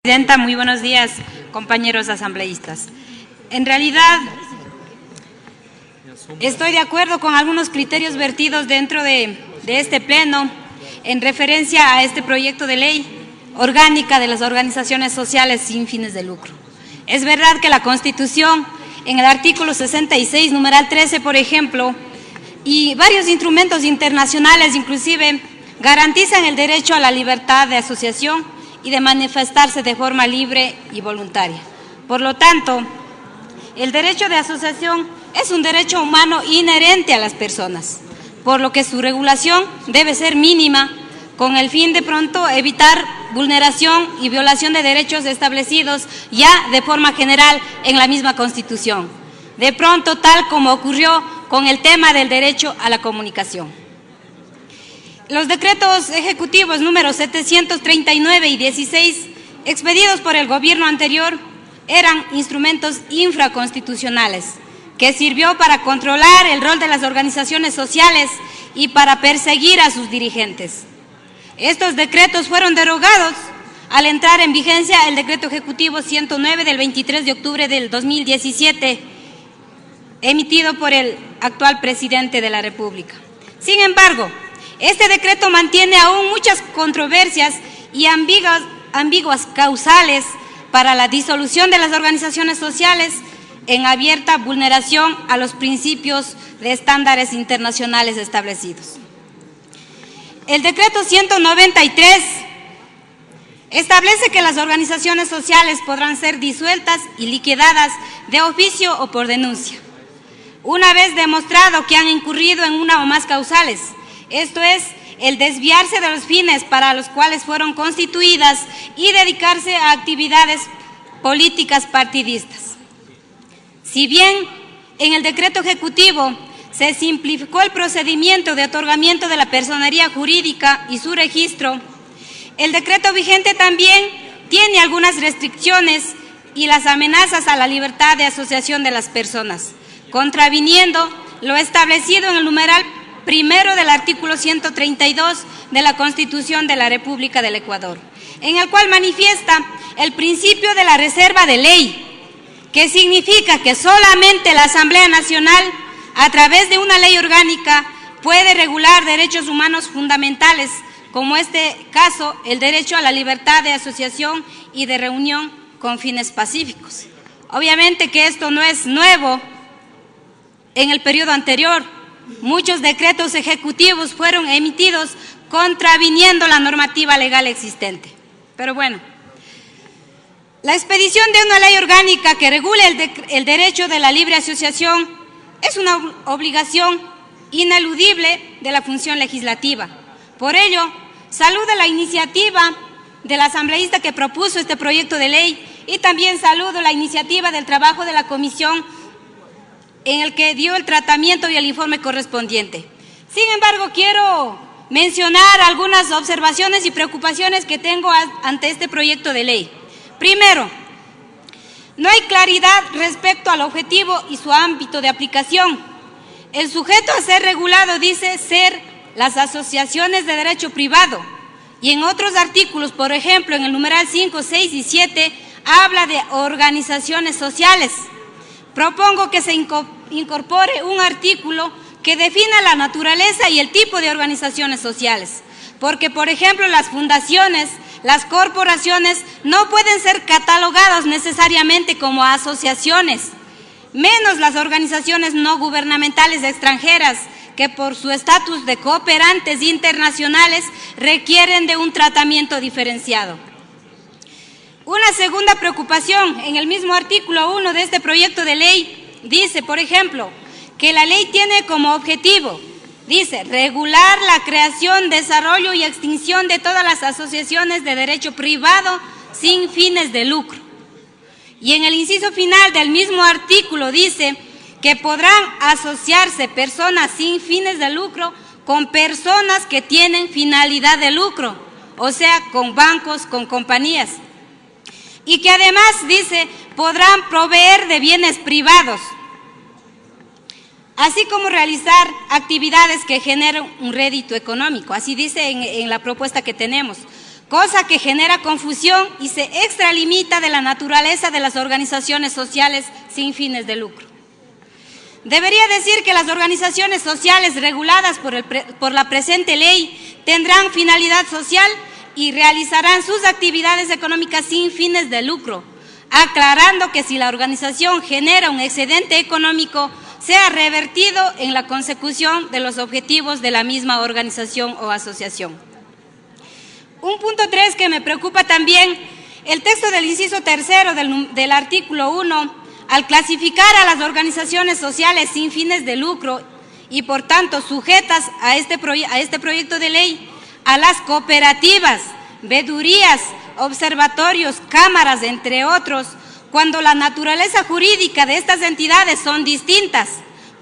Presidenta, muy buenos días, compañeros asambleístas. En realidad, estoy de acuerdo con algunos criterios vertidos dentro de este pleno en referencia a este proyecto de ley orgánica de las organizaciones sociales sin fines de lucro. Es verdad que la Constitución, en el artículo 66, numeral 13, por ejemplo, y varios instrumentos internacionales inclusive garantizan el derecho a la libertad de asociación y de manifestarse de forma libre y voluntaria. Por lo tanto, el derecho de asociación es un derecho humano inherente a las personas, por lo que su regulación debe ser mínima con el fin de pronto evitar vulneración y violación de derechos establecidos ya de forma general en la misma Constitución, de pronto tal como ocurrió con el tema del derecho a la comunicación. Los decretos ejecutivos números 739 y 16, expedidos por el gobierno anterior, eran instrumentos infraconstitucionales, que sirvió para controlar el rol de las organizaciones sociales y para perseguir a sus dirigentes. Estos decretos fueron derogados al entrar en vigencia el decreto ejecutivo 109 del 23 de octubre del 2017, emitido por el actual presidente de la República. Sin embargo, este decreto mantiene aún muchas controversias y ambiguas causales para la disolución de las organizaciones sociales en abierta vulneración a los principios de estándares internacionales establecidos. El decreto 193 establece que las organizaciones sociales podrán ser disueltas y liquidadas de oficio o por denuncia, una vez demostrado que han incurrido en una o más causales. Esto es, el desviarse de los fines para los cuales fueron constituidas y dedicarse a actividades políticas partidistas. Si bien en el decreto ejecutivo se simplificó el procedimiento de otorgamiento de la personería jurídica y su registro, el decreto vigente también tiene algunas restricciones y las amenazas a la libertad de asociación de las personas, contraviniendo lo establecido en el numeral primero del artículo 132 de la Constitución de la República del Ecuador, en el cual manifiesta el principio de la reserva de ley, que significa que solamente la Asamblea Nacional, a través de una ley orgánica, puede regular derechos humanos fundamentales, como este caso, el derecho a la libertad de asociación y de reunión con fines pacíficos. Obviamente que esto no es nuevo. En el periodo anterior, muchos decretos ejecutivos fueron emitidos contraviniendo la normativa legal existente. Pero bueno, la expedición de una ley orgánica que regule el derecho de la libre asociación es una obligación ineludible de la función legislativa. Por ello, saludo la iniciativa del asambleísta que propuso este proyecto de ley y también saludo la iniciativa del trabajo de la comisión en el que dio el tratamiento y el informe correspondiente. Sin embargo, quiero mencionar algunas observaciones y preocupaciones que tengo ante este proyecto de ley. Primero, no hay claridad respecto al objetivo y su ámbito de aplicación. El sujeto a ser regulado dice ser las asociaciones de derecho privado, y en otros artículos, por ejemplo, en el numeral 5, 6 y 7, habla de organizaciones sociales. Propongo que se incorpore un artículo que defina la naturaleza y el tipo de organizaciones sociales, porque, por ejemplo, las fundaciones, las corporaciones no pueden ser catalogadas necesariamente como asociaciones, menos las organizaciones no gubernamentales extranjeras, que por su estatus de cooperantes internacionales requieren de un tratamiento diferenciado. Una segunda preocupación, en el mismo artículo 1 de este proyecto de ley, dice, por ejemplo, que la ley tiene como objetivo, dice, regular la creación, desarrollo y extinción de todas las asociaciones de derecho privado sin fines de lucro. Y en el inciso final del mismo artículo dice que podrán asociarse personas sin fines de lucro con personas que tienen finalidad de lucro, o sea, con bancos, con compañías. Y que además, dice, podrán proveer de bienes privados, así como realizar actividades que generen un rédito económico, así dice en la propuesta que tenemos, cosa que genera confusión y se extralimita de la naturaleza de las organizaciones sociales sin fines de lucro. Debería decir que las organizaciones sociales reguladas por la presente ley tendrán finalidad social y realizarán sus actividades económicas sin fines de lucro, aclarando que si la organización genera un excedente económico, sea revertido en la consecución de los objetivos de la misma organización o asociación. Un punto 3 que me preocupa también, el texto del inciso 3 del artículo 1, al clasificar a las organizaciones sociales sin fines de lucro y por tanto sujetas a este proyecto de ley, a las cooperativas, veedurías, observatorios, cámaras, entre otros, cuando la naturaleza jurídica de estas entidades son distintas.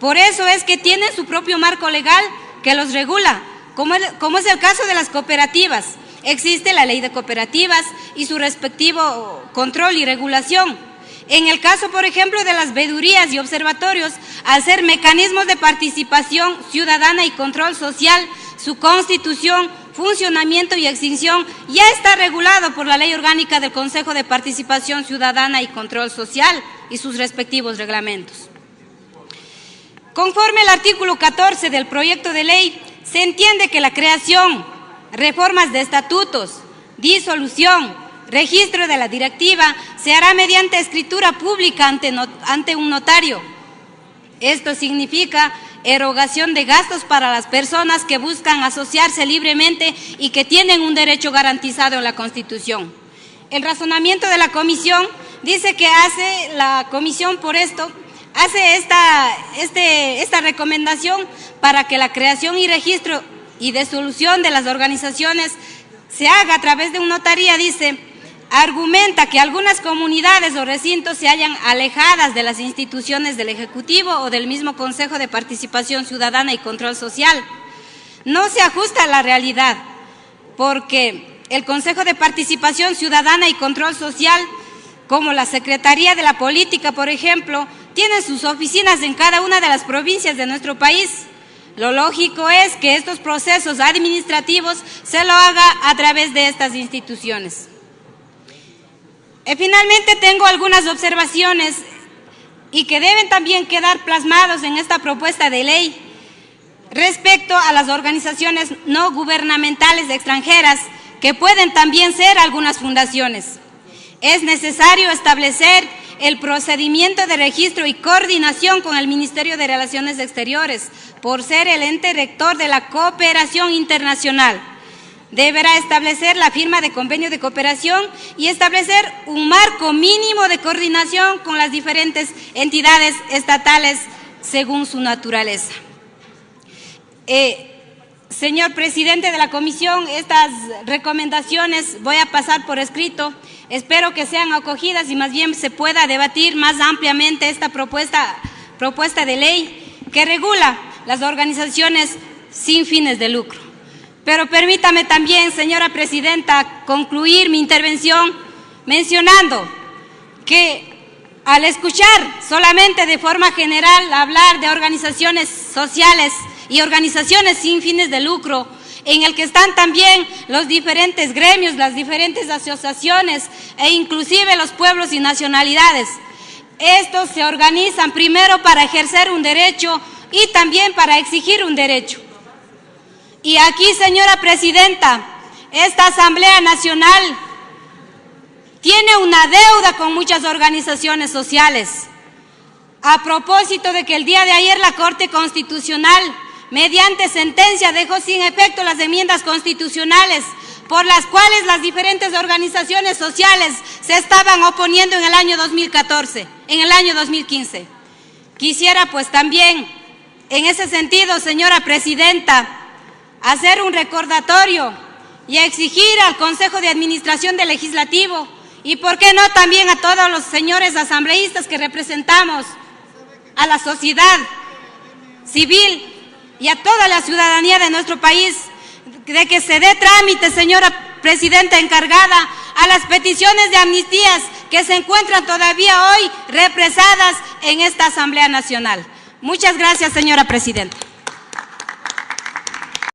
Por eso es que tienen su propio marco legal que los regula, como es el caso de las cooperativas. Existe la ley de cooperativas y su respectivo control y regulación. En el caso, por ejemplo, de las veedurías y observatorios, al ser mecanismos de participación ciudadana y control social, su constitución, funcionamiento y extinción ya está regulado por la Ley Orgánica del Consejo de Participación Ciudadana y Control Social y sus respectivos reglamentos. Conforme al artículo 14 del proyecto de ley, se entiende que la creación, reformas de estatutos, disolución, registro de la directiva se hará mediante escritura pública ante un notario. Esto significa erogación de gastos para las personas que buscan asociarse libremente y que tienen un derecho garantizado en la Constitución. El razonamiento de la comisión dice que hace la comisión por esto, hace esta recomendación para que la creación y registro y disolución de las organizaciones se haga a través de una notaría, dice. Argumenta que algunas comunidades o recintos se hallan alejadas de las instituciones del Ejecutivo o del mismo Consejo de Participación Ciudadana y Control Social. No se ajusta a la realidad, porque el Consejo de Participación Ciudadana y Control Social, como la Secretaría de la Política, por ejemplo, tiene sus oficinas en cada una de las provincias de nuestro país. Lo lógico es que estos procesos administrativos se lo haga a través de estas instituciones. Finalmente tengo algunas observaciones y que deben también quedar plasmados en esta propuesta de ley respecto a las organizaciones no gubernamentales extranjeras, que pueden también ser algunas fundaciones. Es necesario establecer el procedimiento de registro y coordinación con el Ministerio de Relaciones Exteriores, por ser el ente rector de la cooperación internacional. Deberá establecer la firma de convenio de cooperación y establecer un marco mínimo de coordinación con las diferentes entidades estatales según su naturaleza. Señor presidente de la comisión, estas recomendaciones voy a pasar por escrito. Espero que sean acogidas y más bien se pueda debatir más ampliamente esta propuesta de ley que regula las organizaciones sin fines de lucro. Pero permítame también, señora presidenta, concluir mi intervención mencionando que al escuchar solamente de forma general hablar de organizaciones sociales y organizaciones sin fines de lucro, en el que están también los diferentes gremios, las diferentes asociaciones e inclusive los pueblos y nacionalidades, estos se organizan primero para ejercer un derecho y también para exigir un derecho. Y aquí, señora presidenta, esta Asamblea Nacional tiene una deuda con muchas organizaciones sociales. A propósito de que el día de ayer la Corte Constitucional, mediante sentencia, dejó sin efecto las enmiendas constitucionales por las cuales las diferentes organizaciones sociales se estaban oponiendo en el año 2014, en el año 2015. Quisiera pues también, en ese sentido, señora presidenta, hacer un recordatorio y exigir al Consejo de Administración del Legislativo y, ¿por qué no?, también a todos los señores asambleístas que representamos a la sociedad civil y a toda la ciudadanía de nuestro país, de que se dé trámite, señora presidenta encargada, a las peticiones de amnistías que se encuentran todavía hoy represadas en esta Asamblea Nacional. Muchas gracias, señora presidenta.